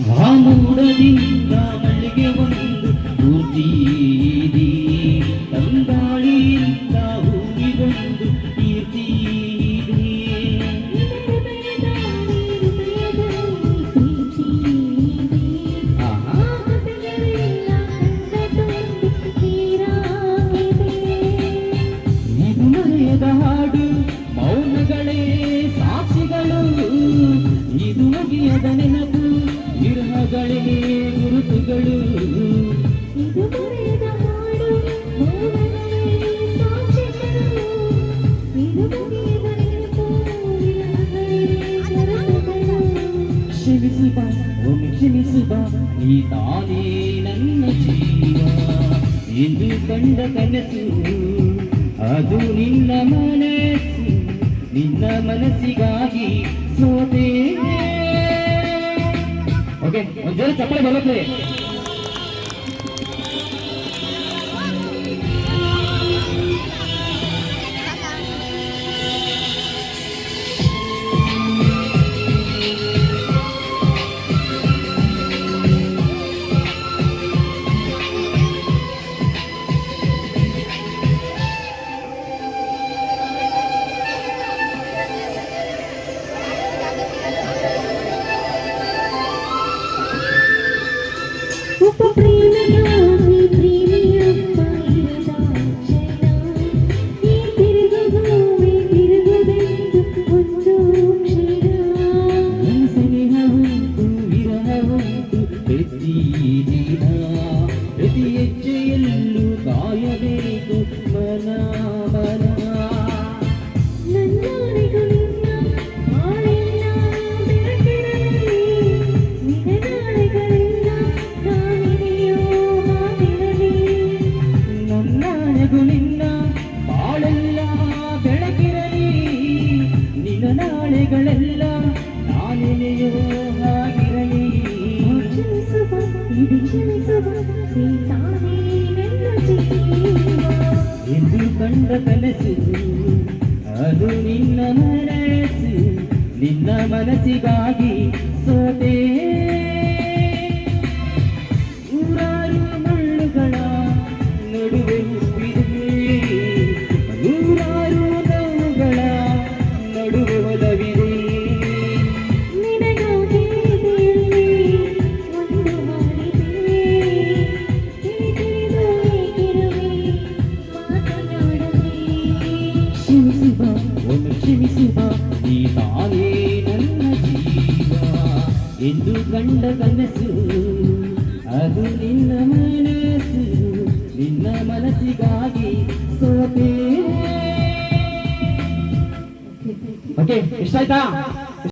ವಾಮೂಡದಿಂದ ಮಲ್ಲಿಗೆ ಒಂದು ಪೂರ್ತಿ ತಂಗಾಳಿಯಿಂದ ಹೂವಿಗೊಂದು ಕೀರ್ತಿ ಇದು ಮರೆಯದ ಹಾಡು ಮೌನಗಳೇ ಸಾಕ್ಷಿಗಳು ಇದು ಮುಗಿಯದ ನೆನಪು ವಿರಹಗಳೇ ಗುರುತುಗಳು ಇದು ಮರೆಯದ ಹಾಡು ಮೌನಗಳೇ ಸಾಕ್ಷಿಗಳು ಇದು ಮುಗಿಯದ ನೆನಪು ವಿರಹಗಳೇ ಗುರುತುಗಳು ಕ್ಷಮಿಸುವ ಒಮ್ಮೆ ಕ್ಷಮಿಸುವ ನೀ ತಾನೇ ನನ್ನ ಜೀವ ಎಂದು ಕಂಡ ಕನಸು ಅದು ನಿನ್ನ ಮನಸ್ಸು ನಿನ್ನ ಮನಸ್ಸಿಗಾಗಿ ಸೋತೆ ಓಕೆ ಒಂದು ಜೋರ ಚಪ್ಪಳೆ ಬರುತ್ತೆ ಪ್ರತಿ ಹೆಜ್ಜೆಯಲ್ಲೂ ಕಾಯಬೇಕು ಮನ ಮನ ನನ್ನಾಣೆಗೂ ನಿನ್ನ ಬಾಳೆಲ್ಲ ಬೆಳಕಿರಲಿ ನಿನ್ನ ನಾಳೆಗಳೆಲ್ಲ ನಾನೆನೆಯೋ ಹಾಗಿರಲಿ ಎಂದು ಕಂಡ ಕನಸು ಅದು ನಿನ್ನ ಮನಸ್ಸು ನಿನ್ನ ಮನಸ್ಸಿಗಾಗಿ ಸೋತೆ ನೂರಾರು ಮುಳ್ಳುಗಳ ನಡುವೆ ಹುಟ್ಟಿದೆ ನೂರಾರು ನೋವುಗಳ ನಡುವೆ ಒಲವಿದೆ ಒಮ್ಮೆ ಕ್ಷಮಿಸುವ ನೀ ತಾನೇ ನನ್ನ ಜೀವ ಎಂದು ಕಂಡ ಕನಸು ಅದು ನಿನ್ನ ಮನಸ್ಸು ನಿನ್ನ ಮನಸ್ಸಿಗಾಗಿ ಸೋತೆ ಓಕೆ ಇಷ್ಟ ಆಯ್ತಾ